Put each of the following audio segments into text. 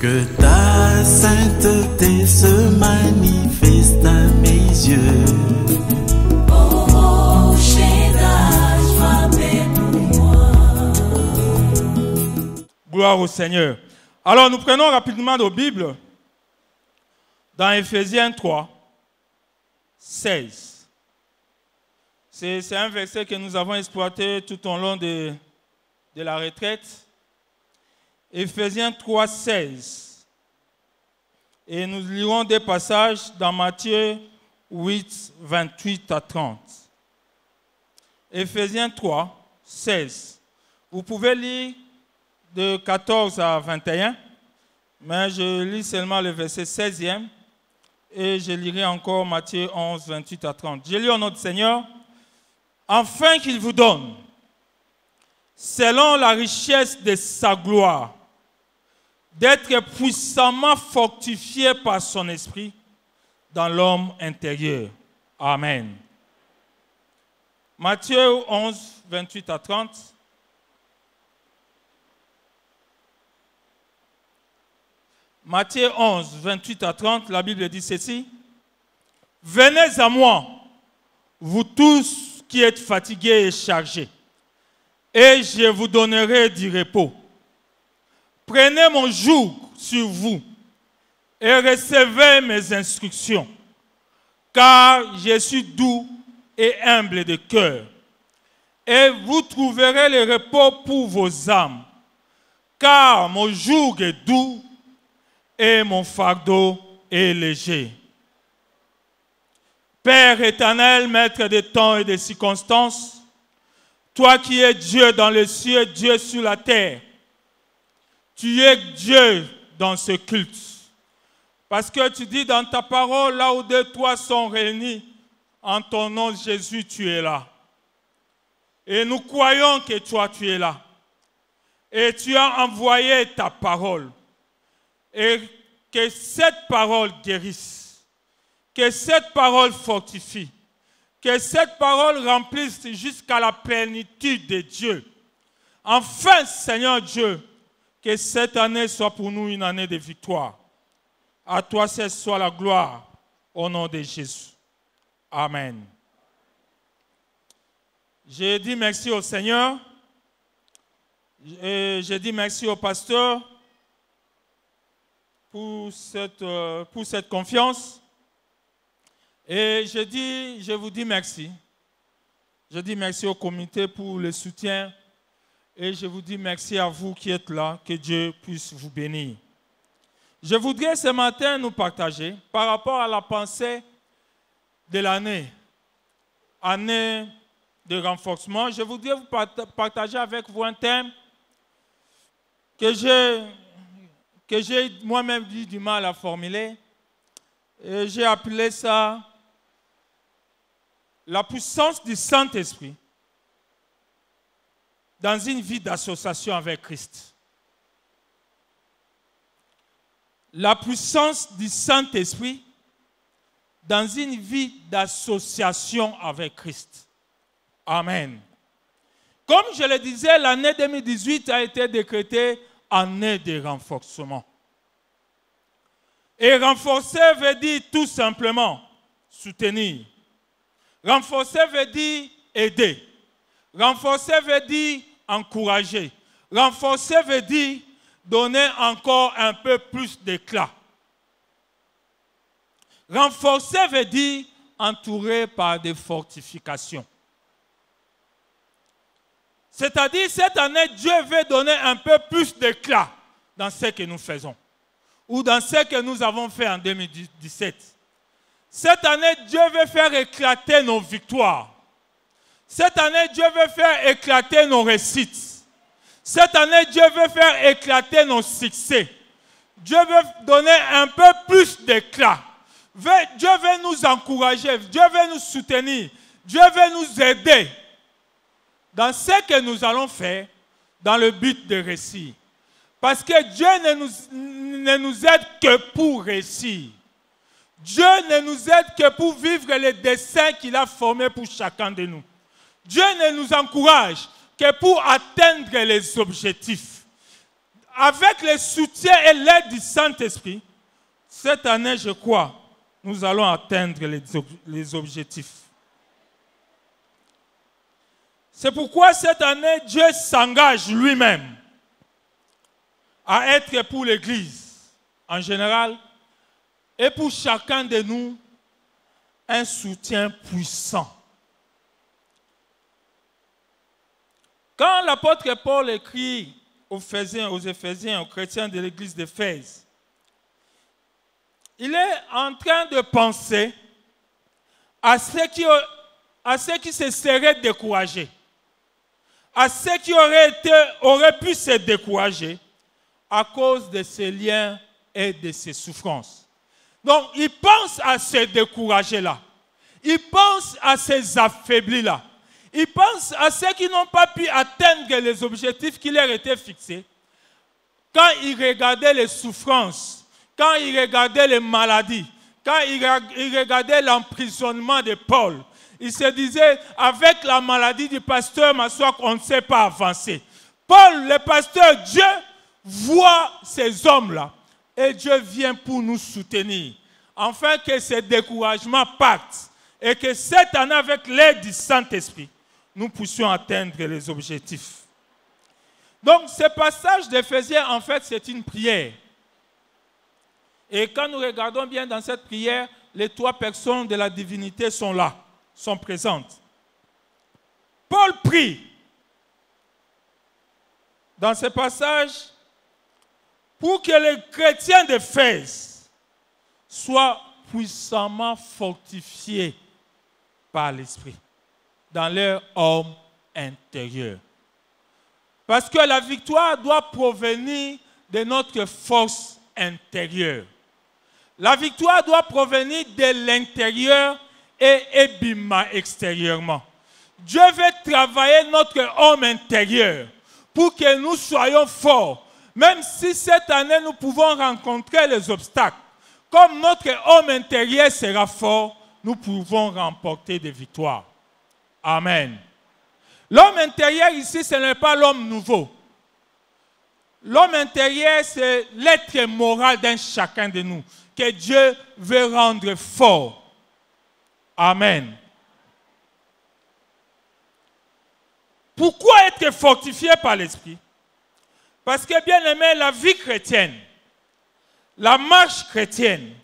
Que ta sainteté se manifeste à mes yeux. Oh, Shaddai, sois pour moi. Gloire au Seigneur. Alors nous prenons rapidement nos Bibles dans Éphésiens 3, 16. C'est un verset que nous avons exploité tout au long de la retraite. Éphésiens 3, 16. Et nous lirons des passages dans Matthieu 8, 28 à 30. Éphésiens 3, 16. Vous pouvez lire de 14 à 21, mais je lis seulement le verset 16e et je lirai encore Matthieu 11, 28 à 30. Je lis au nom du Seigneur. Afin qu'il vous donne, selon la richesse de sa gloire, d'être puissamment fortifié par son esprit dans l'homme intérieur. Amen. Matthieu 11, 28 à 30. Matthieu 11, 28 à 30, la Bible dit ceci. Venez à moi, vous tous qui êtes fatigués et chargés, et je vous donnerai du repos. Prenez mon joug sur vous et recevez mes instructions, car je suis doux et humble de cœur, et vous trouverez le repos pour vos âmes, car mon joug est doux et mon fardeau est léger. Père éternel, maître des temps et des circonstances, toi qui es Dieu dans les cieux, Dieu sur la terre, tu es Dieu dans ce culte. Parce que tu dis dans ta parole, là où deux, trois sont réunis, en ton nom Jésus, tu es là. Et nous croyons que toi, tu es là. Et tu as envoyé ta parole. Et que cette parole guérisse, que cette parole fortifie, que cette parole remplisse jusqu'à la plénitude de Dieu. Enfin, Seigneur Dieu, que cette année soit pour nous une année de victoire. À toi seul soit la gloire, au nom de Jésus. Amen. J'ai dit merci au Seigneur, et j'ai dit merci au pasteur, pour cette confiance. Et je vous dis merci. Je dis merci au comité pour le soutien. Et je vous dis merci à vous qui êtes là. Que Dieu puisse vous bénir. Je voudrais ce matin nous partager par rapport à la pensée de l'année. Année de renforcement. Je voudrais vous partager avec vous un thème que j'ai moi-même eu du mal à formuler. Et j'ai appelé ça la puissance du Saint-Esprit dans une vie d'association avec Christ. La puissance du Saint-Esprit dans une vie d'association avec Christ. Amen. Comme je le disais, l'année 2018 a été décrétée année de renforcement. Et renforcer veut dire tout simplement soutenir. Renforcer veut dire aider. Renforcer veut dire encourager. Renforcer veut dire donner encore un peu plus d'éclat. Renforcer veut dire entouré par des fortifications. C'est-à-dire, cette année, Dieu veut donner un peu plus d'éclat dans ce que nous faisons. Ou dans ce que nous avons fait en 2017. Cette année, Dieu veut faire éclater nos victoires. Cette année, Dieu veut faire éclater nos réussites. Cette année, Dieu veut faire éclater nos succès. Dieu veut donner un peu plus d'éclat. Dieu veut nous encourager. Dieu veut nous soutenir. Dieu veut nous aider dans ce que nous allons faire dans le but de réussir. Parce que Dieu ne nous aide que pour réussir. Dieu ne nous aide que pour vivre les desseins qu'il a formés pour chacun de nous. Dieu ne nous encourage que pour atteindre les objectifs. avec le soutien et l'aide du Saint-Esprit, cette année, je crois, nous allons atteindre les objectifs. C'est pourquoi cette année, Dieu s'engage lui-même à être pour l'Église en général et pour chacun de nous un soutien puissant. Quand l'apôtre Paul écrit aux Éphésiens, aux chrétiens de l'église d'Éphèse, il est en train de penser à ceux qui se seraient découragés, à ceux qui auraient pu se décourager à cause de ces liens et de ces souffrances. Donc, il pense à ces découragés-là. Il pense à ces affaiblis-là. Il pense à ceux qui n'ont pas pu atteindre les objectifs qui leur étaient fixés. Quand il regardait les souffrances, quand il regardait les maladies, quand il regardait l'emprisonnement de Paul, il se disait, avec la maladie du pasteur Massoak, on ne sait pas avancer. Paul, le pasteur, Dieu voit ces hommes-là et Dieu vient pour nous soutenir, afin que ces découragements partent et que cette année, avec l'aide du Saint-Esprit, nous puissions atteindre les objectifs. Donc, ce passage d'Éphésiens, en fait, c'est une prière. Et quand nous regardons bien dans cette prière, les trois personnes de la divinité sont là, sont présentes. Paul prie dans ce passage pour que les chrétiens d'Éphèse soient puissamment fortifiés par l'Esprit dans leur homme intérieur. Parce que la victoire doit provenir de notre force intérieure. La victoire doit provenir de l'intérieur et ébima extérieurement. Dieu veut travailler notre homme intérieur pour que nous soyons forts. Même si cette année nous pouvons rencontrer les obstacles, comme notre homme intérieur sera fort, nous pouvons remporter des victoires. Amen. L'homme intérieur ici, ce n'est pas l'homme nouveau. L'homme intérieur, c'est l'être moral d'un chacun de nous, que Dieu veut rendre fort. Amen. Pourquoi être fortifié par l'Esprit? Parce que, bien aimé, la vie chrétienne, la marche chrétienne,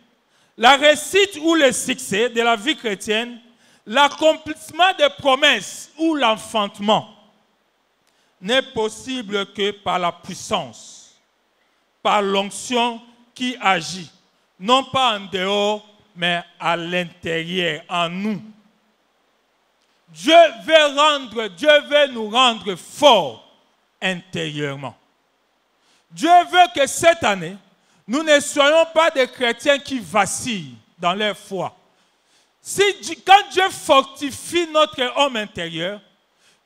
la réussite ou le succès de la vie chrétienne, l'accomplissement des promesses ou l'enfantement n'est possible que par la puissance, par l'onction qui agit, non pas en dehors, mais à l'intérieur, en nous. Dieu veut nous rendre forts intérieurement. Dieu veut que cette année, nous ne soyons pas des chrétiens qui vacillent dans leur foi. Quand Dieu fortifie notre homme intérieur,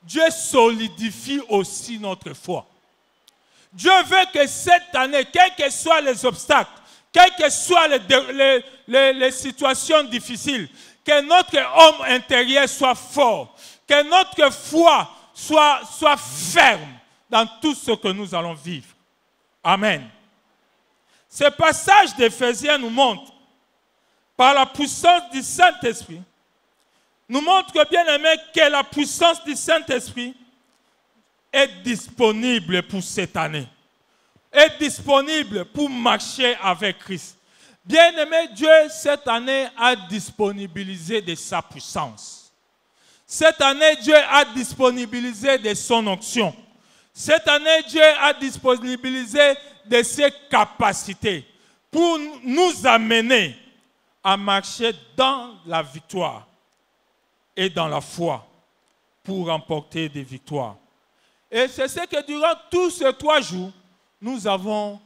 Dieu solidifie aussi notre foi. Dieu veut que cette année, quels que soient les obstacles, quelles que soient les situations difficiles, que notre homme intérieur soit fort, que notre foi soit ferme dans tout ce que nous allons vivre. Amen. Ce passage d'Éphésiens nous montre, par la puissance du Saint-Esprit, nous montre bien aimé que la puissance du Saint-Esprit est disponible pour cette année, est disponible pour marcher avec Christ. Bien aimé, Dieu cette année a disponibilisé de sa puissance. Cette année, Dieu a disponibilisé de son onction. Cette année, Dieu a disponibilisé de ses capacités pour nous amener à marcher dans la victoire et dans la foi pour remporter des victoires. Et c'est ce que durant tous ces 3 jours, nous avons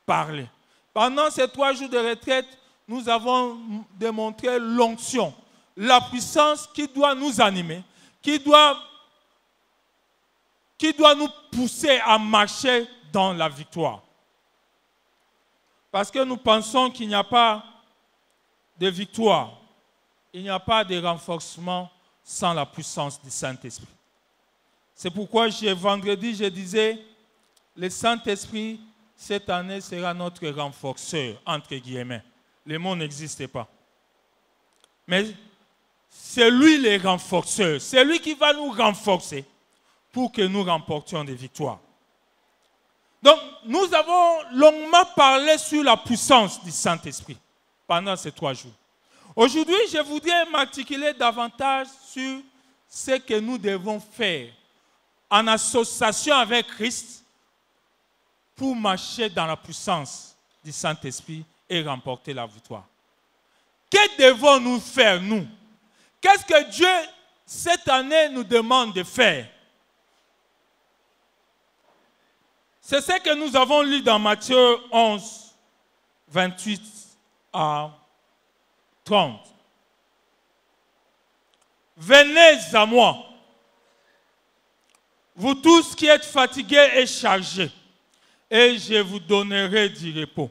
parlé. Pendant ces 3 jours de retraite, nous avons démontré l'onction, la puissance qui doit nous animer, qui doit nous pousser à marcher dans la victoire. Parce que nous pensons qu'il n'y a pas de victoire, il n'y a pas de renforcement sans la puissance du Saint-Esprit. C'est pourquoi vendredi, je disais, le Saint-Esprit cette année sera notre renforceur, entre guillemets. Le mot n'existe pas. Mais c'est lui le renforceur. C'est lui qui va nous renforcer pour que nous remportions des victoires. Donc, nous avons longuement parlé sur la puissance du Saint-Esprit pendant ces 3 jours. Aujourd'hui, je voudrais m'articuler davantage sur ce que nous devons faire en association avec Christ pour marcher dans la puissance du Saint-Esprit et remporter la victoire. Que devons-nous faire, nous? Qu'est-ce que Dieu, cette année, nous demande de faire? C'est ce que nous avons lu dans Matthieu 11, 28 à 30. Venez à moi, vous tous qui êtes fatigués et chargés, et je vous donnerai du repos.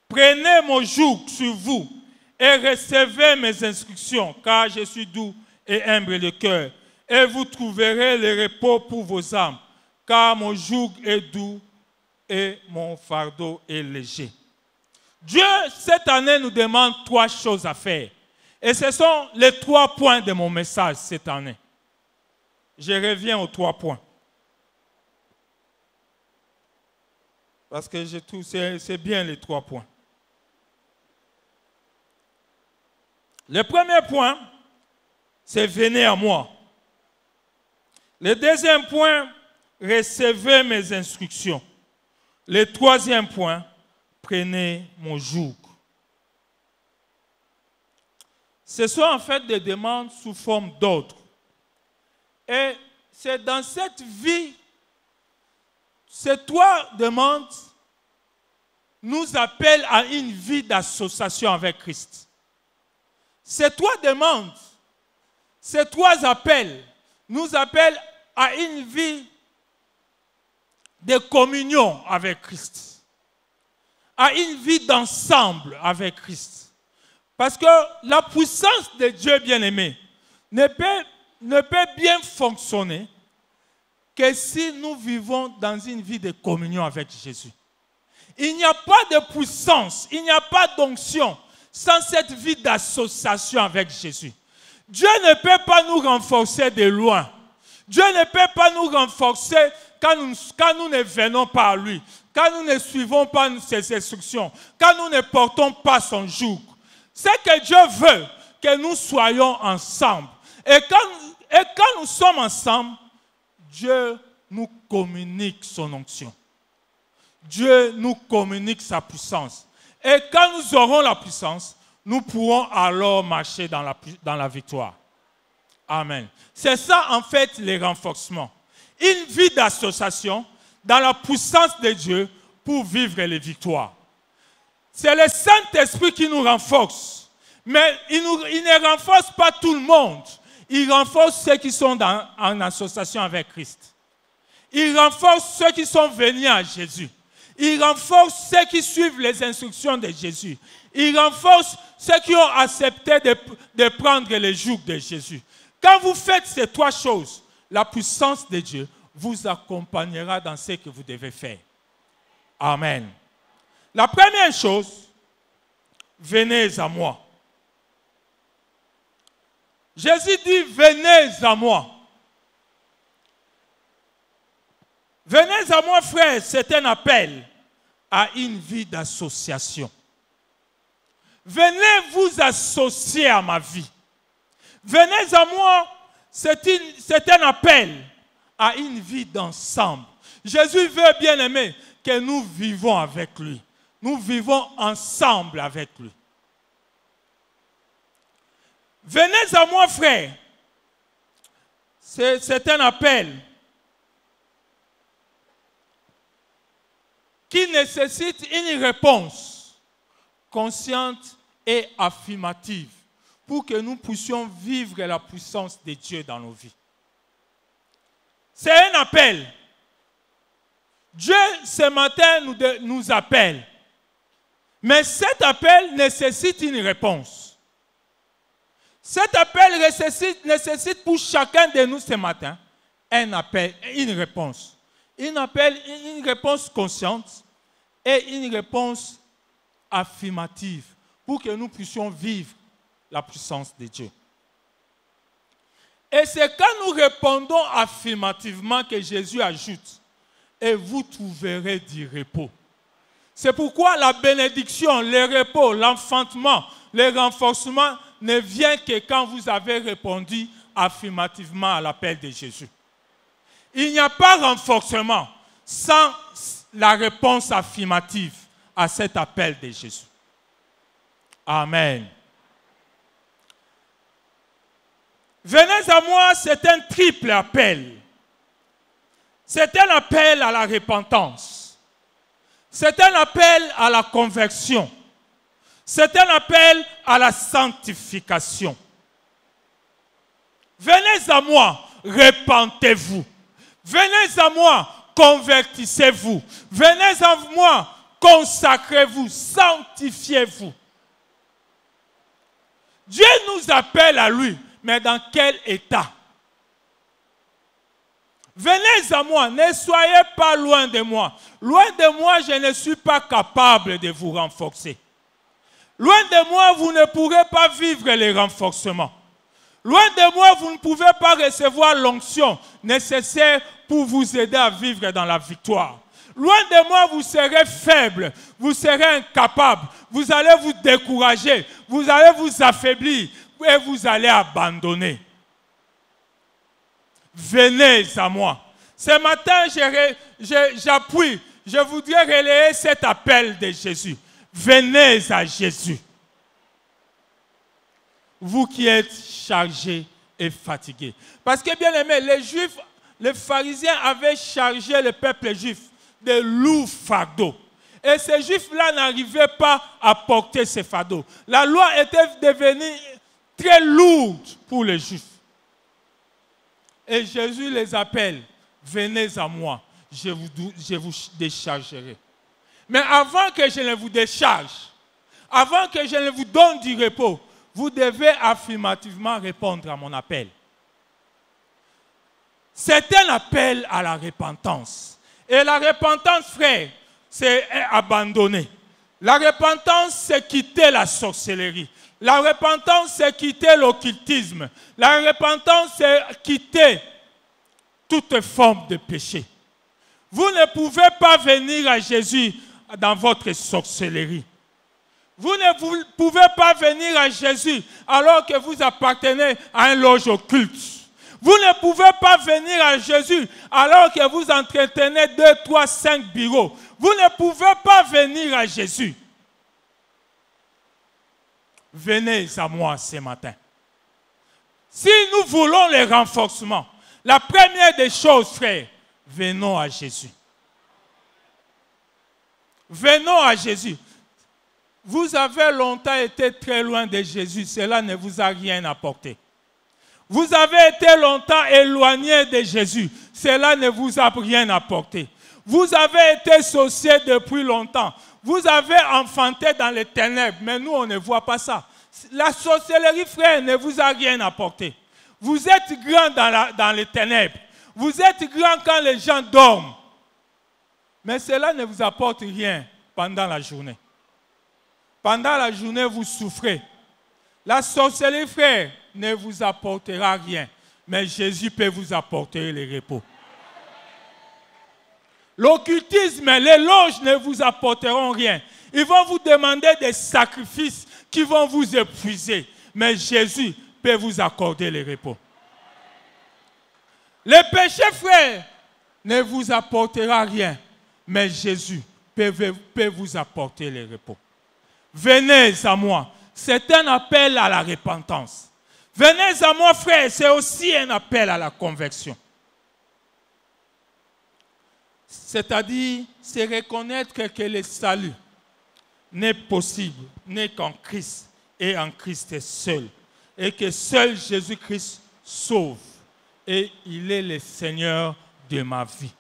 Prenez mon joug sur vous et recevez mes instructions, car je suis doux et humble de cœur, et vous trouverez le repos pour vos âmes, car mon joug est doux et mon fardeau est léger. Dieu, cette année, nous demande 3 choses à faire. Et ce sont les 3 points de mon message cette année. Je reviens aux 3 points. Parce que je trouve que c'est bien les 3 points. Le premier point, c'est venez à moi. Le deuxième point, recevez mes instructions. Le troisième point, prenez mon joug. Ce sont en fait des demandes sous forme d'ordre. Et c'est dans cette vie, ces 3 demandes nous appellent à une vie d'association avec Christ. Ces 3 demandes, ces 3 appels nous appellent à une vie de communion avec Christ, à une vie d'ensemble avec Christ. Parce que la puissance de Dieu bien-aimé ne peut bien fonctionner que si nous vivons dans une vie de communion avec Jésus. Il n'y a pas de puissance, il n'y a pas d'onction sans cette vie d'association avec Jésus. Dieu ne peut pas nous renforcer de loin. Dieu ne peut pas nous renforcer quand nous ne venons pas à lui, quand nous ne suivons pas ses instructions, quand nous ne portons pas son joug. C'est que Dieu veut que nous soyons ensemble. Et quand nous sommes ensemble, Dieu nous communique son onction. Dieu nous communique sa puissance. Et quand nous aurons la puissance, nous pourrons alors marcher dans la victoire. Amen. C'est ça en fait les renforcements. Une vie d'association dans la puissance de Dieu pour vivre les victoires. C'est le Saint-Esprit qui nous renforce. Mais il ne renforce pas tout le monde. Il renforce ceux qui sont en association avec Christ. Il renforce ceux qui sont venus à Jésus. Il renforce ceux qui suivent les instructions de Jésus. Il renforce ceux qui ont accepté de prendre le joug de Jésus. Quand vous faites ces 3 choses, la puissance de Dieu vous accompagnera dans ce que vous devez faire. Amen. La première chose, venez à moi. Jésus dit, venez à moi. Venez à moi, frère, c'est un appel à une vie d'association. Venez vous associer à ma vie. Venez à moi, c'est un appel à une vie d'ensemble. Jésus veut, bien aimé, que nous vivons avec lui. Nous vivons ensemble avec lui. Venez à moi, frère. C'est un appel qui nécessite une réponse consciente et affirmative pour que nous puissions vivre la puissance de Dieu dans nos vies. C'est un appel. Dieu, ce matin, nous appelle. Mais cet appel nécessite une réponse. Cet appel nécessite pour chacun de nous ce matin un appel, une réponse. Une réponse consciente et une réponse affirmative pour que nous puissions vivre la puissance de Dieu. Et c'est quand nous répondons affirmativement que Jésus ajoute, et vous trouverez du repos. C'est pourquoi la bénédiction, le repos, l'enfantement, le renforcement ne vient que quand vous avez répondu affirmativement à l'appel de Jésus. Il n'y a pas renforcement sans la réponse affirmative à cet appel de Jésus. Amen. Venez à moi, c'est un triple appel. C'est un appel à la repentance. C'est un appel à la conversion. C'est un appel à la sanctification. Venez à moi, repentez-vous. Venez à moi, convertissez-vous. Venez à moi, consacrez-vous, sanctifiez-vous. Dieu nous appelle à lui, mais dans quel état? Venez à moi, ne soyez pas loin de moi. Loin de moi, je ne suis pas capable de vous renforcer. Loin de moi, vous ne pourrez pas vivre les renforcements. Loin de moi, vous ne pouvez pas recevoir l'onction nécessaire pour vous aider à vivre dans la victoire. Loin de moi, vous serez faible, vous serez incapable, vous allez vous décourager, vous allez vous affaiblir et vous allez abandonner. Venez à moi. Ce matin, j'appuie, je voudrais relayer cet appel de Jésus. Venez à Jésus. Vous qui êtes chargés et fatigués. Parce que bien aimé, les Juifs, les pharisiens avaient chargé le peuple juif de lourds fardeaux. Et ces Juifs-là n'arrivaient pas à porter ces fardeaux. La loi était devenue très lourde pour les Juifs. Et Jésus les appelle, venez à moi, je vous déchargerai. Mais avant que je ne vous décharge, avant que je ne vous donne du repos, vous devez affirmativement répondre à mon appel. C'est un appel à la repentance. Et la repentance, frère, c'est abandonner. La repentance, c'est quitter la sorcellerie. La repentance, c'est quitter l'occultisme. La repentance, c'est quitter toute forme de péché. Vous ne pouvez pas venir à Jésus dans votre sorcellerie. Vous ne pouvez pas venir à Jésus alors que vous appartenez à un loge occulte. Vous ne pouvez pas venir à Jésus alors que vous entretenez 2, 3, 5 bureaux. Vous ne pouvez pas venir à Jésus. Venez à moi ce matin. Si nous voulons les renforcements, la première des choses, frères, venons à Jésus. Venons à Jésus. Vous avez longtemps été très loin de Jésus, cela ne vous a rien apporté. Vous avez été longtemps éloigné de Jésus, cela ne vous a rien apporté. Vous avez été sorcier depuis longtemps. Vous avez enfanté dans les ténèbres, mais nous, on ne voit pas ça. La sorcellerie, frère, ne vous a rien apporté. Vous êtes grand dans les ténèbres. Vous êtes grand quand les gens dorment. Mais cela ne vous apporte rien pendant la journée. Pendant la journée, vous souffrez. La sorcellerie, frère, ne vous apportera rien. Mais Jésus peut vous apporter le repos. L'occultisme, les loges ne vous apporteront rien. Ils vont vous demander des sacrifices qui vont vous épuiser. Mais Jésus peut vous accorder le repos. Le péché, frère, ne vous apportera rien. Mais Jésus peut vous apporter le repos. Venez à moi. C'est un appel à la repentance. Venez à moi, frère, c'est aussi un appel à la conversion. C'est-à-dire, c'est reconnaître que le salut n'est possible, n'est qu'en Christ et en Christ seul. Et que seul Jésus-Christ sauve. Et il est le Seigneur de ma vie.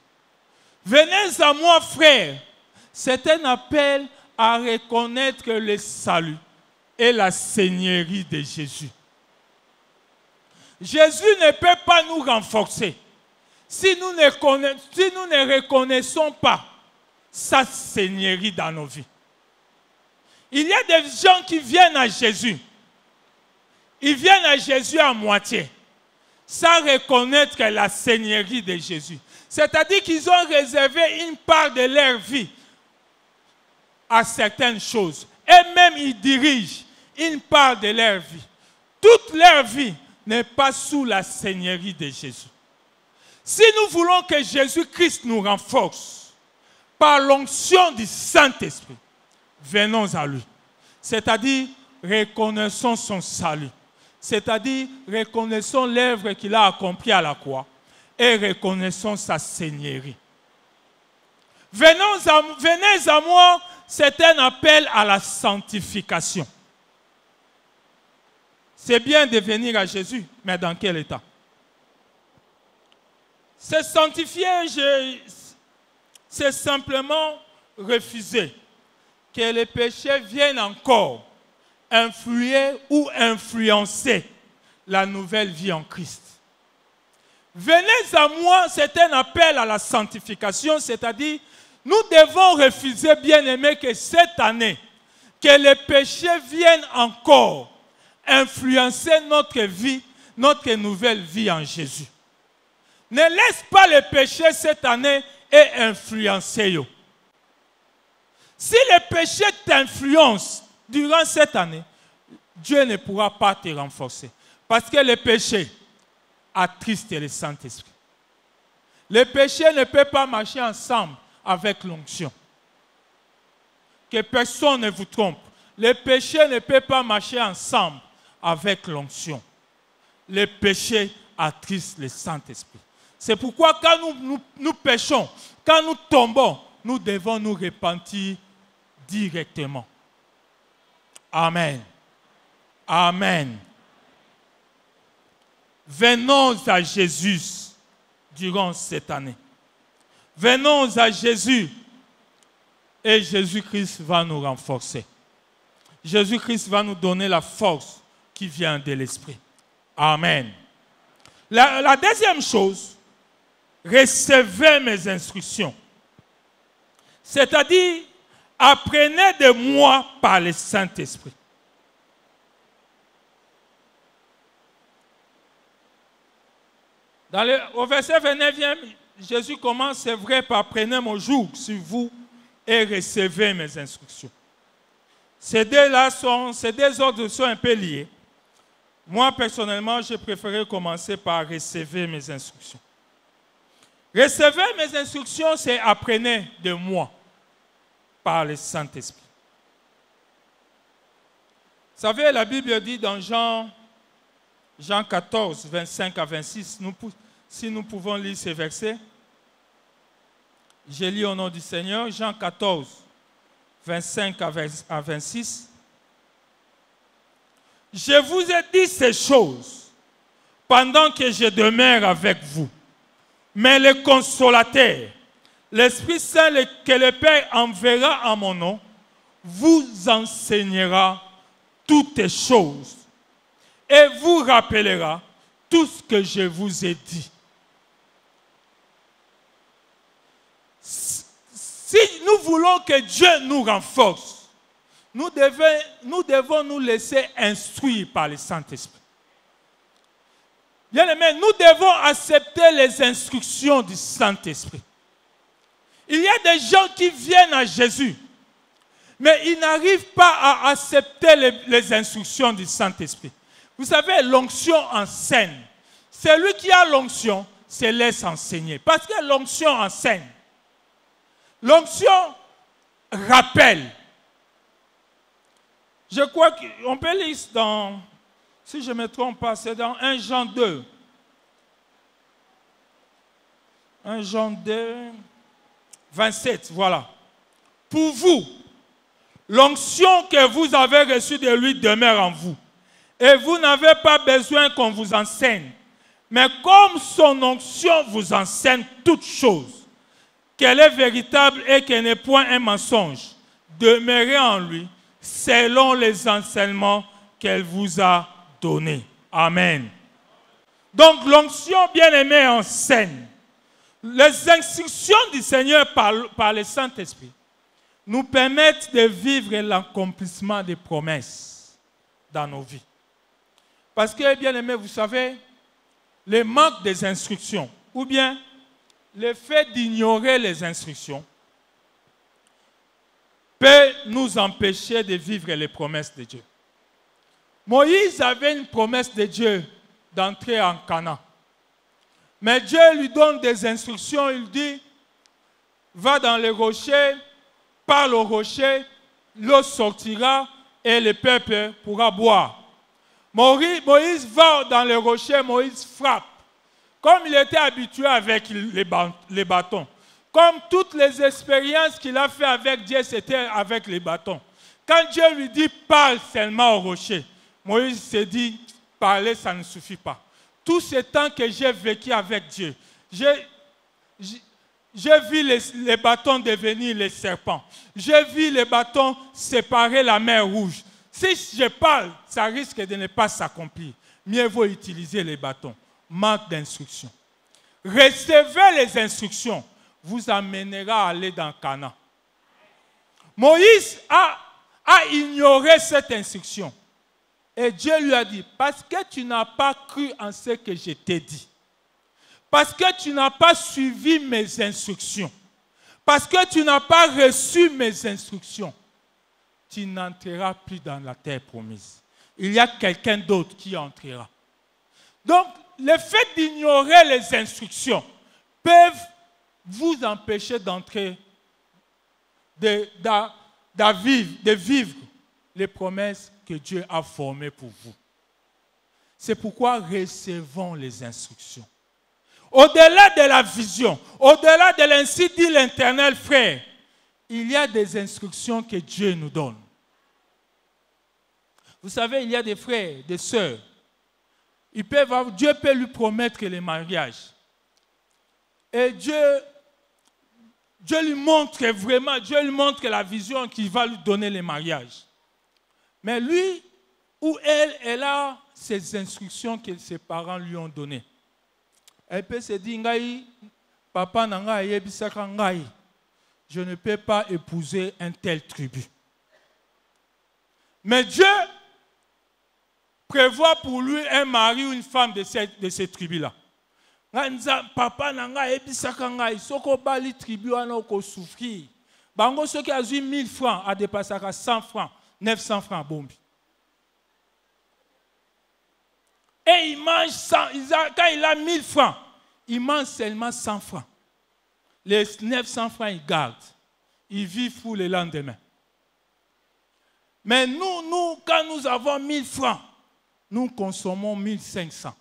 Venez à moi, frère. C'est un appel à reconnaître le salut et la seigneurie de Jésus. Jésus ne peut pas nous renforcer si nous ne reconnaissons pas sa seigneurie dans nos vies. Il y a des gens qui viennent à Jésus. Ils viennent à Jésus à moitié, sans reconnaître la seigneurie de Jésus. C'est-à-dire qu'ils ont réservé une part de leur vie à certaines choses. Et même ils dirigent une part de leur vie. Toute leur vie n'est pas sous la seigneurie de Jésus. Si nous voulons que Jésus-Christ nous renforce par l'onction du Saint-Esprit, venons à lui. C'est-à-dire, reconnaissons son salut. C'est-à-dire, reconnaissons l'œuvre qu'il a accomplie à la croix et reconnaissons sa seigneurie. Venez à moi, c'est un appel à la sanctification. C'est bien de venir à Jésus, mais dans quel état? Se sanctifier, c'est simplement refuser que les péchés viennent encore influer ou influencer la nouvelle vie en Christ. Venez à moi, c'est un appel à la sanctification, c'est-à-dire nous devons refuser, bien-aimés, que cette année, que les péchés viennent encore influencer notre vie, notre nouvelle vie en Jésus. Ne laisse pas les péchés cette année et influencer. Si les péchés t'influencent durant cette année, Dieu ne pourra pas te renforcer. Parce que les péchés attristent le Saint-Esprit. Les péchés ne peuvent pas marcher ensemble avec l'onction. Que personne ne vous trompe. Les péchés ne peuvent pas marcher ensemble avec l'onction. Les péchés attristent le Saint-Esprit. C'est pourquoi quand nous péchons, quand nous tombons, nous devons nous repentir directement. Amen. Amen. Venons à Jésus durant cette année. Venons à Jésus et Jésus-Christ va nous renforcer. Jésus-Christ va nous donner la force qui vient de l'Esprit. Amen. La deuxième chose, recevez mes instructions. C'est-à-dire, apprenez de moi par le Saint-Esprit. Au verset 29, Jésus commence, c'est vrai, par prenez mon joug sur vous et recevez mes instructions. Ces deux ordres sont un peu liés. Moi, personnellement, je préférais commencer par recevoir mes instructions. Recevoir mes instructions, c'est apprenez de moi par le Saint-Esprit. Vous savez, la Bible dit dans Jean 14, 25 à 26, si nous pouvons lire ces versets, je lis au nom du Seigneur, Jean 14, 25 à 26. Je vous ai dit ces choses pendant que je demeure avec vous. Mais le consolateur, l'Esprit Saint que le Père enverra en mon nom, vous enseignera toutes choses et vous rappellera tout ce que je vous ai dit. Si nous voulons que Dieu nous renforce, nous devons nous laisser instruire par le Saint-Esprit. Bien-aimés, nous devons accepter les instructions du Saint-Esprit. Il y a des gens qui viennent à Jésus, mais ils n'arrivent pas à accepter les instructions du Saint-Esprit. Vous savez, l'onction enseigne. Celui qui a l'onction se laisse enseigner. Parce que l'onction enseigne. L'onction rappelle. Je crois qu'on peut lire dans, si je ne me trompe pas, c'est dans 1 Jean 2. 1 Jean 2, 27, voilà. Pour vous, l'onction que vous avez reçue de lui demeure en vous. Et vous n'avez pas besoin qu'on vous enseigne. Mais comme son onction vous enseigne toutes choses, qu'elle est véritable et qu'elle n'est point un mensonge, demeurez en lui, selon les enseignements qu'elle vous a donnés. Amen. Donc l'onction bien-aimée enseigne. Les instructions du Seigneur par le Saint-Esprit nous permettent de vivre l'accomplissement des promesses dans nos vies. Parce que, bien aimé, vous savez, le manque des instructions ou bien le fait d'ignorer les instructions peut nous empêcher de vivre les promesses de Dieu. Moïse avait une promesse de Dieu d'entrer en Canaan. Mais Dieu lui donne des instructions, il dit, va dans les rochers, parle au rocher, l'eau sortira et le peuple pourra boire. Moïse va dans les rochers, Moïse frappe. Comme il était habitué avec les bâtons. Comme toutes les expériences qu'il a fait avec Dieu, c'était avec les bâtons. Quand Dieu lui dit, parle seulement au rocher, Moïse s'est dit, parler, ça ne suffit pas. Tout ce temps que j'ai vécu avec Dieu, j'ai vu les bâtons devenir les serpents. J'ai vu les bâtons séparer la mer rouge. Si je parle, ça risque de ne pas s'accomplir. Mieux vaut utiliser les bâtons. Manque d'instruction. Recevez les instructions, vous amènera à aller dans Canaan. Moïse a ignoré cette instruction. Et Dieu lui a dit, parce que tu n'as pas cru en ce que je t'ai dit, parce que tu n'as pas suivi mes instructions, parce que tu n'as pas reçu mes instructions, tu n'entreras plus dans la terre promise. Il y a quelqu'un d'autre qui entrera. Donc, le fait d'ignorer les instructions peuvent vous empêcher d'entrer, de vivre les promesses que Dieu a formées pour vous. C'est pourquoi recevons les instructions. Au-delà de la vision, au-delà de l'ainsi dit l'Éternel, frère, il y a des instructions que Dieu nous donne. Vous savez, il y a des frères, des sœurs. Dieu peut lui promettre le mariage. Et Dieu lui montre vraiment, Dieu lui montre la vision qui va lui donner le mariage. Mais lui ou elle a ces instructions que ses parents lui ont données. Elle peut se dire, papa nanga yebisaka ngai, je ne peux pas épouser un tel tribu. Mais Dieu prévoit pour lui un mari ou une femme de cette tribu-là. Papa nanga yebisaka ngai, soko bali tribu ana ko souffrir. Bango ceux qui a eu 1000 francs a dépassé 100 francs, 900 francs bombi. Et il mange 100, quand il a 1000 francs, il mange seulement 100 francs. Les 900 francs, il garde. Il vit pour le lendemain. Mais nous, quand nous avons 1000 francs, nous consommons 1500.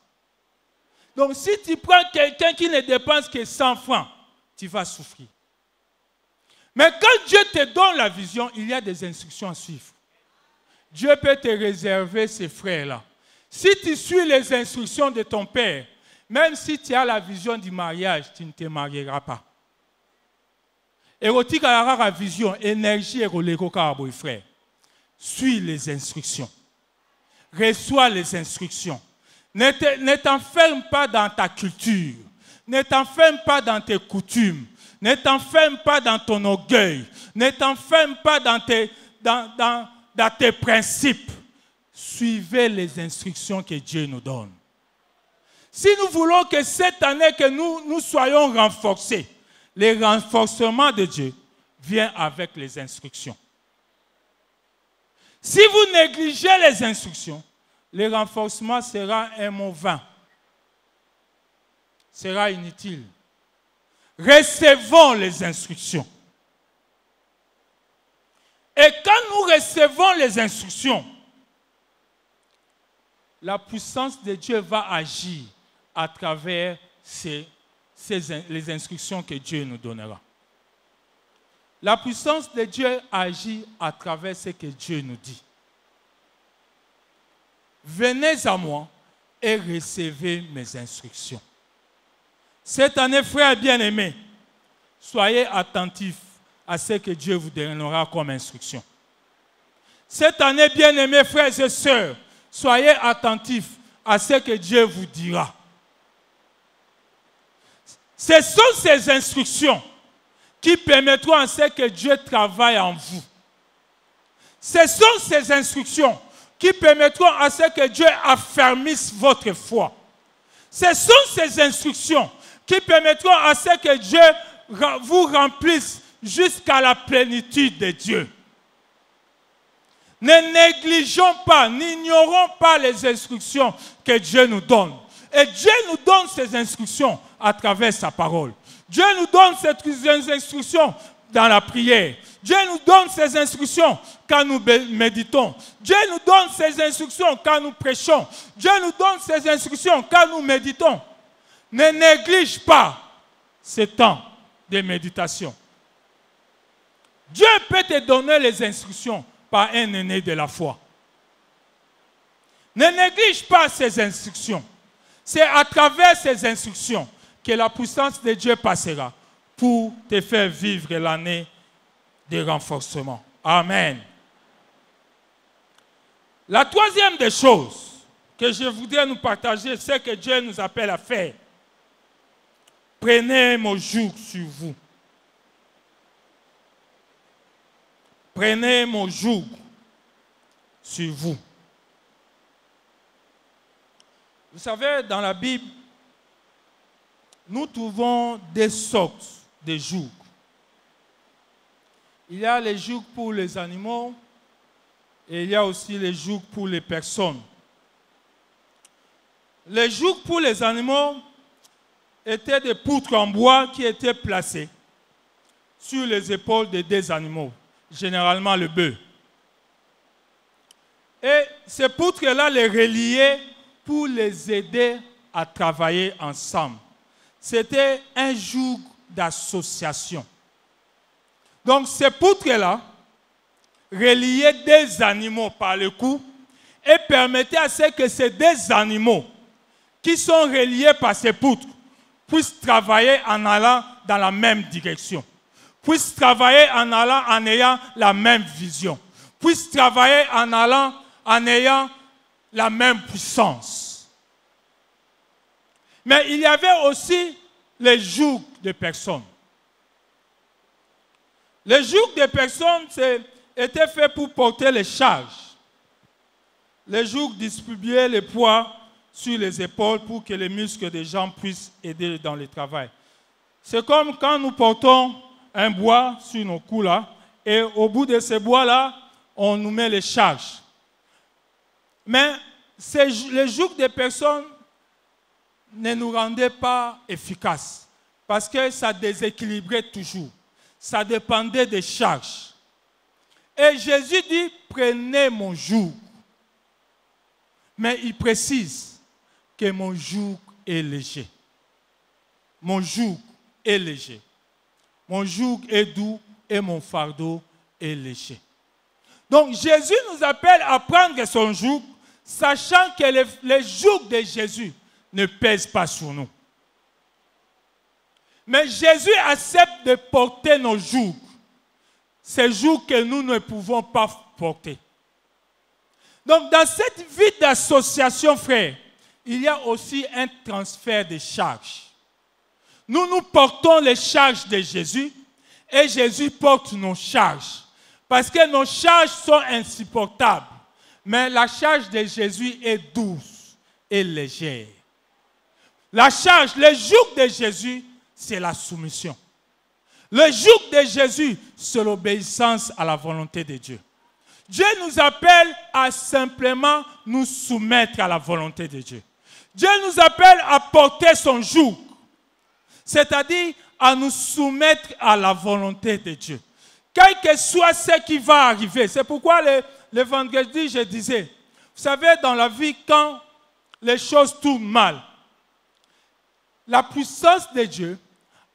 Donc si tu prends quelqu'un qui ne dépense que 100 francs, tu vas souffrir. Mais quand Dieu te donne la vision, il y a des instructions à suivre. Dieu peut te réserver ces frères-là. Si tu suis les instructions de ton père, même si tu as la vision du mariage, tu ne te marieras pas. Érotique à la vision, énergie et relève frère. Suis les instructions. Reçois les instructions. Ne t'enferme pas dans ta culture. Ne t'enferme pas dans tes coutumes. Ne t'enferme pas dans ton orgueil. Ne t'enferme pas dans tes principes. Suivez les instructions que Dieu nous donne. Si nous voulons que cette année que nous soyons renforcés, le renforcement de Dieu vient avec les instructions. Si vous négligez les instructions, le renforcement sera un mot vain. Sera inutile. Recevons les instructions. Et quand nous recevons les instructions, la puissance de Dieu va agir à travers les instructions que Dieu nous donnera. La puissance de Dieu agit à travers ce que Dieu nous dit. Venez à moi et recevez mes instructions. Cette année, frères bien-aimés, soyez attentifs à ce que Dieu vous donnera comme instruction. Cette année, bien-aimés, frères et sœurs, soyez attentifs à ce que Dieu vous dira. Ce sont ces instructions qui permettront à ce que Dieu travaille en vous. Ce sont ces instructions qui permettront à ce que Dieu affermisse votre foi. Ce sont ces instructions qui permettront à ce que Dieu vous remplisse jusqu'à la plénitude de Dieu. Ne négligeons pas, n'ignorons pas les instructions que Dieu nous donne. Et Dieu nous donne ces instructions à travers sa parole. Dieu nous donne ces instructions dans la prière. Dieu nous donne ces instructions quand nous méditons. Dieu nous donne ces instructions quand nous prêchons. Dieu nous donne ces instructions quand nous méditons. Ne néglige pas ce temps de méditation. Dieu peut te donner les instructions par un aîné de la foi. Ne néglige pas ces instructions. C'est à travers ces instructions que la puissance de Dieu passera pour te faire vivre l'année de renforcement. Amen. La troisième des choses que je voudrais nous partager, c'est que Dieu nous appelle à faire. Prenez mon joug sur vous. Prenez mon joug sur vous. Vous savez, dans la Bible, nous trouvons des sortes de jougs. Il y a les jougs pour les animaux et il y a aussi les jougs pour les personnes. Les jougs pour les animaux étaient des poutres en bois qui étaient placées sur les épaules de deux animaux, généralement le bœuf. Et ces poutres-là les reliaient pour les aider à travailler ensemble. C'était un joug d'association. Donc ces poutres-là reliaient des animaux par le cou et permettaient à ce que ces deux animaux qui sont reliés par ces poutres puissent travailler en allant dans la même direction, puissent travailler en ayant la même vision, puissent travailler en ayant la même puissance. Mais il y avait aussi les jougs de personnes. Les jougs de personnes étaient faits pour porter les charges. Les jougs distribuaient les poids sur les épaules pour que les muscles des jambes puissent aider dans le travail. C'est comme quand nous portons un bois sur nos coups là, et au bout de ce bois-là, on nous met les charges. Mais les jougs de personnes ne nous rendaient pas efficaces parce que ça déséquilibrait toujours. Ça dépendait des charges. Et Jésus dit, prenez mon joug. Mais il précise que mon joug est léger. Mon joug est léger. Mon joug est doux et mon fardeau est léger. Donc Jésus nous appelle à prendre son joug, sachant que les jougs de Jésus ne pèsent pas sur nous. Mais Jésus accepte de porter nos jougs, ces jougs que nous ne pouvons pas porter. Donc dans cette vie d'association, frère, il y a aussi un transfert de charges. Nous portons les charges de Jésus et Jésus porte nos charges. Parce que nos charges sont insupportables. Mais la charge de Jésus est douce et légère. La charge, le joug de Jésus, c'est la soumission. Le joug de Jésus, c'est l'obéissance à la volonté de Dieu. Dieu nous appelle à simplement nous soumettre à la volonté de Dieu. Dieu nous appelle à porter son joug, c'est-à-dire à nous soumettre à la volonté de Dieu. Quel que soit ce qui va arriver. C'est pourquoi le vendredi, je disais, vous savez, dans la vie, quand les choses tournent mal, la puissance de Dieu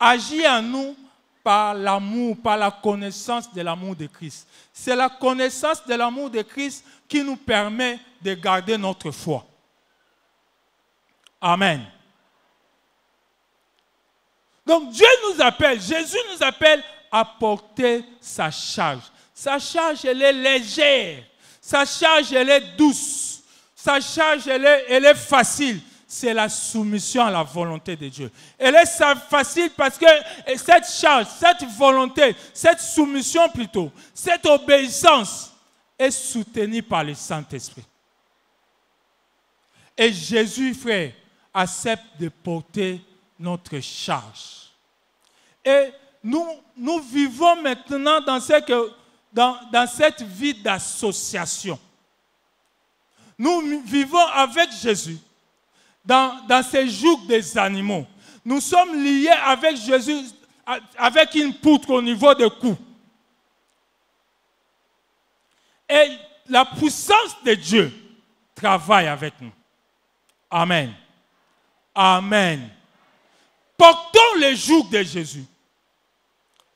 agit en nous par l'amour, par la connaissance de l'amour de Christ. C'est la connaissance de l'amour de Christ qui nous permet de garder notre foi. Amen. Donc Dieu nous appelle, Jésus nous appelle à porter sa charge. Sa charge, elle est légère. Sa charge, elle est douce. Sa charge, elle est facile. c'est la soumission à la volonté de Dieu. Elle est facile parce que cette charge, cette volonté, cette soumission plutôt, cette obéissance est soutenue par le Saint-Esprit. Et Jésus, frère, accepte de porter notre charge. Et nous vivons maintenant dans cette vie d'association. Nous vivons avec Jésus dans ces jougs des animaux. Nous sommes liés avec Jésus avec une poutre au niveau du cou. Et la puissance de Dieu travaille avec nous. Amen. Amen. Portons les jougs de Jésus.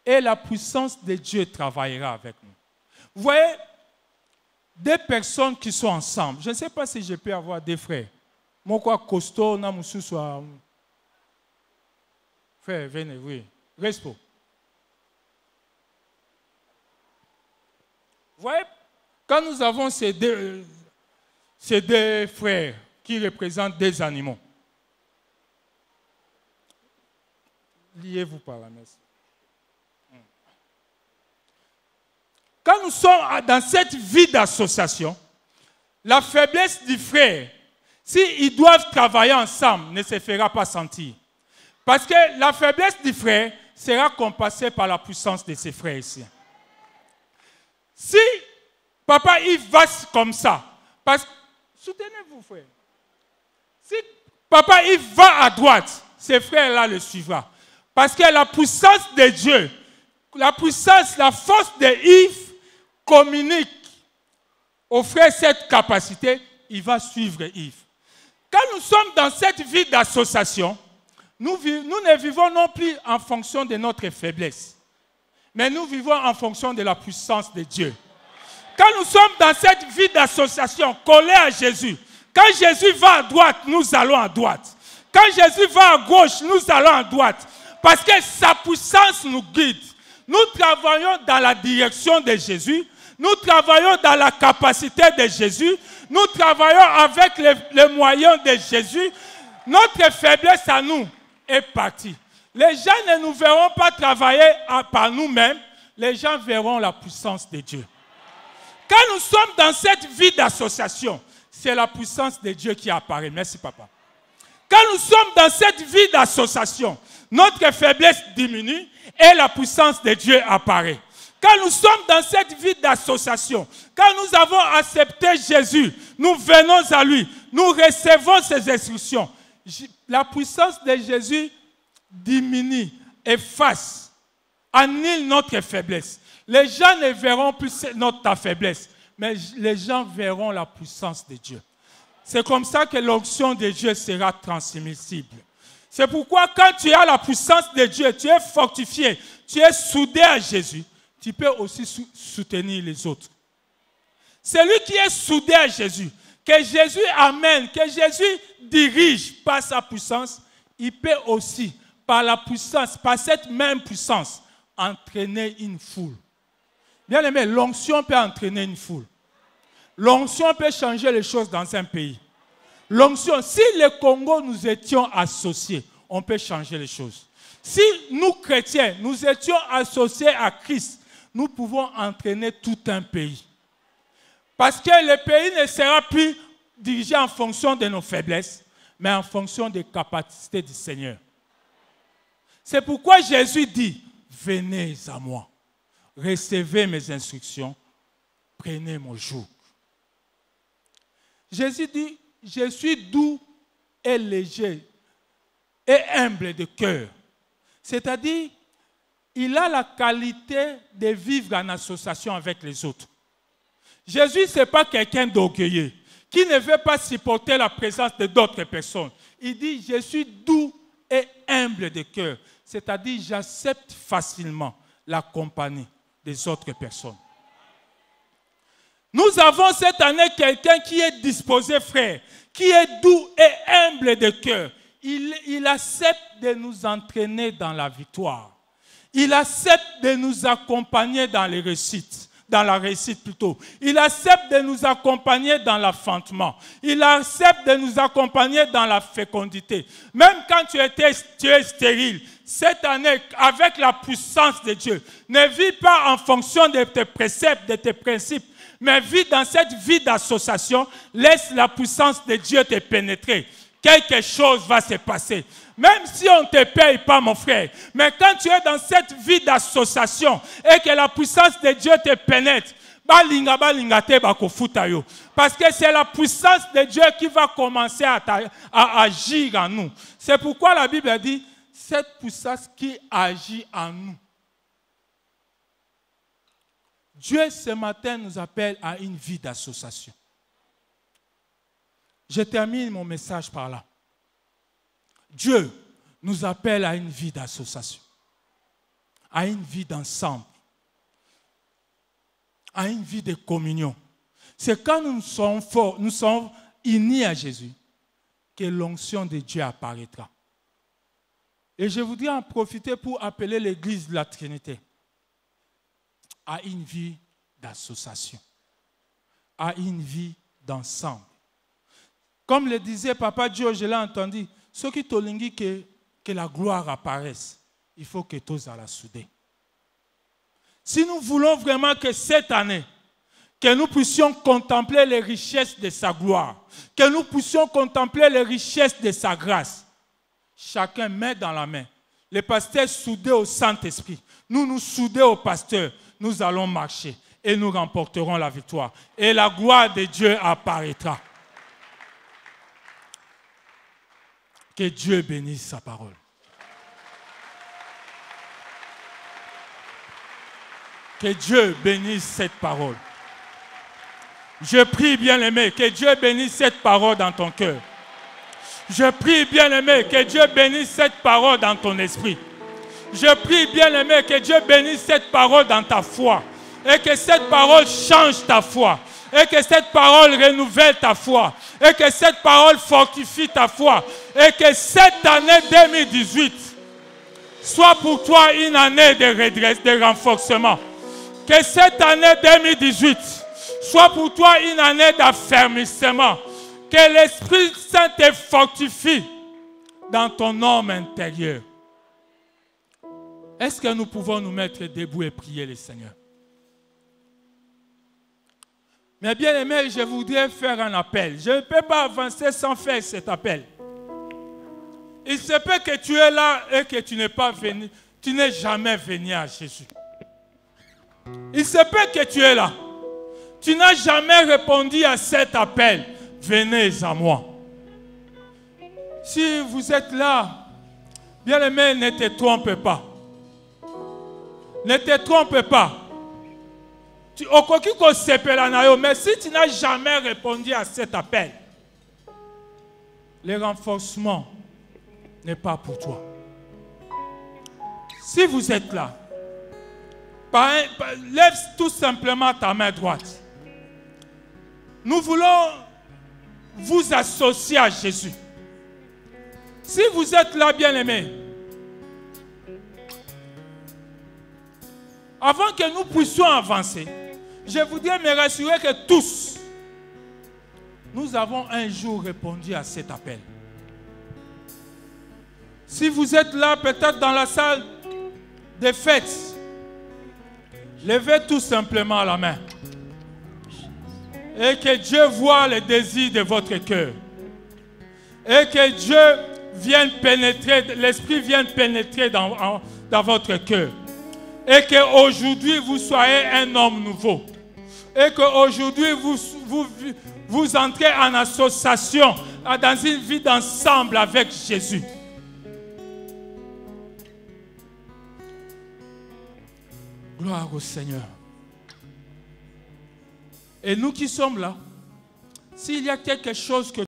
Et la puissance de Dieu travaillera avec nous. Vous voyez, des personnes qui sont ensemble. Je ne sais pas si je peux avoir des frères. Moi, quoi, costaud, frère, venez, oui. Respo. Vous voyez, quand nous avons ces deux frères qui représentent des animaux, liez-vous par la messe. Quand nous sommes dans cette vie d'association, la faiblesse du frère, s'ils doivent travailler ensemble, ne se fera pas sentir. Parce que la faiblesse du frère sera compensée par la puissance de ses frères ici. Si papa il va comme ça, parce que soutenez-vous frère. Si papa il va à droite, ses frères-là le suivront. Parce que la puissance de Dieu, la puissance, la force de Yves communique au frère cette capacité, il va suivre Yves. Quand nous sommes dans cette vie d'association, nous ne vivons non plus en fonction de notre faiblesse, mais nous vivons en fonction de la puissance de Dieu. Quand nous sommes dans cette vie d'association collée à Jésus, quand Jésus va à droite, nous allons à droite. Quand Jésus va à gauche, nous allons à droite. Parce que sa puissance nous guide. Nous travaillons dans la direction de Jésus. Nous travaillons dans la capacité de Jésus. Nous travaillons avec les moyens de Jésus. Notre faiblesse à nous est partie. Les gens ne nous verront pas travailler par nous-mêmes. Les gens verront la puissance de Dieu. Quand nous sommes dans cette vie d'association, c'est la puissance de Dieu qui apparaît. Merci, papa. Quand nous sommes dans cette vie d'association, notre faiblesse diminue et la puissance de Dieu apparaît. Quand nous sommes dans cette vie d'association, quand nous avons accepté Jésus, nous venons à lui, nous recevons ses instructions. La puissance de Jésus diminue, efface, annule notre faiblesse. Les gens ne verront plus notre faiblesse, mais les gens verront la puissance de Dieu. C'est comme ça que l'onction de Dieu sera transmissible. C'est pourquoi quand tu as la puissance de Dieu, tu es fortifié, tu es soudé à Jésus, tu peux aussi soutenir les autres. Celui qui est soudé à Jésus, que Jésus amène, que Jésus dirige par sa puissance, il peut aussi, par la puissance, par cette même puissance, entraîner une foule. Bien aimé, l'onction peut entraîner une foule. L'onction peut changer les choses dans un pays. L'onction, si le Congo nous étions associés, on peut changer les choses. Si nous, chrétiens, nous étions associés à Christ, nous pouvons entraîner tout un pays. Parce que le pays ne sera plus dirigé en fonction de nos faiblesses, mais en fonction des capacités du Seigneur. C'est pourquoi Jésus dit, venez à moi, recevez mes instructions, prenez mon joug. Jésus dit, je suis doux et léger et humble de cœur. C'est-à-dire, il a la qualité de vivre en association avec les autres. Jésus, ce n'est pas quelqu'un d'orgueilleux qui ne veut pas supporter la présence de d'autres personnes. Il dit, je suis doux et humble de cœur. C'est-à-dire, j'accepte facilement la compagnie des autres personnes. Nous avons cette année quelqu'un qui est disposé, frère, qui est doux et humble de cœur. Il accepte de nous entraîner dans la victoire. Il accepte de nous accompagner dans les réussites, dans la réussite plutôt. Il accepte de nous accompagner dans l'enfantement. Il accepte de nous accompagner dans la fécondité. Même quand tu es stérile, cette année, avec la puissance de Dieu, ne vis pas en fonction de tes préceptes, de tes principes, mais vis dans cette vie d'association. Laisse la puissance de Dieu te pénétrer. Quelque chose va se passer. Même si on ne te paye pas, mon frère. Mais quand tu es dans cette vie d'association et que la puissance de Dieu te pénètre, parce que c'est la puissance de Dieu qui va commencer à agir en nous. C'est pourquoi la Bible dit, cette puissance qui agit en nous. Dieu ce matin nous appelle à une vie d'association. Je termine mon message par là. Dieu nous appelle à une vie d'association, à une vie d'ensemble, à une vie de communion. C'est quand nous sommes forts, nous sommes unis à Jésus, que l'onction de Dieu apparaîtra. Et je voudrais en profiter pour appeler l'Église de la Trinité à une vie d'association, à une vie d'ensemble. Comme le disait Papa Dieu, je l'ai entendu, ceux qui t'olingi que la gloire apparaisse, il faut que tous à la souder. Si nous voulons vraiment que cette année, que nous puissions contempler les richesses de sa gloire, que nous puissions contempler les richesses de sa grâce, chacun met dans la main. Les pasteurs soudés au Saint-Esprit, nous nous soudés au pasteur, nous allons marcher et nous remporterons la victoire. Et la gloire de Dieu apparaîtra. Que Dieu bénisse sa parole. Que Dieu bénisse cette parole. Je prie, bien-aimé, que Dieu bénisse cette parole dans ton cœur. Je prie, bien-aimé, que Dieu bénisse cette parole dans ton esprit. Je prie, bien-aimé, que Dieu bénisse cette parole dans ta foi. Et que cette parole change ta foi. Et que cette parole renouvelle ta foi. Et que cette parole fortifie ta foi. Et que cette année 2018 soit pour toi une année de redresse, de renforcement. Que cette année 2018 soit pour toi une année d'affermissement. Que l'Esprit Saint te fortifie dans ton homme intérieur. Est-ce que nous pouvons nous mettre debout et prier le Seigneur? Mais bien aimé, je voudrais faire un appel. Je ne peux pas avancer sans faire cet appel. Il se peut que tu es là et que tu n'es pas venu, tu n'es jamais venu à Jésus. Il se peut que tu es là. Tu n'as jamais répondu à cet appel. Venez à moi. Si vous êtes là, bien aimé, ne te trompe pas. Ne te trompe pas. Mais si tu n'as jamais répondu à cet appel, le renforcement n'est pas pour toi. Si vous êtes là, lève tout simplement ta main droite. Nous voulons vous associer à Jésus. Si vous êtes là, bien-aimés, avant que nous puissions avancer, je voudrais me rassurer que tous, nous avons un jour répondu à cet appel. Si vous êtes là, peut-être dans la salle des fêtes, levez tout simplement la main. Et que Dieu voie les désirs de votre cœur. Et que Dieu vienne pénétrer, l'Esprit vienne pénétrer dans votre cœur. Et qu'aujourd'hui, vous soyez un homme nouveau. Et qu'aujourd'hui, vous entrez en association, dans une vie d'ensemble avec Jésus. Gloire au Seigneur. Et nous qui sommes là, s'il y a quelque chose que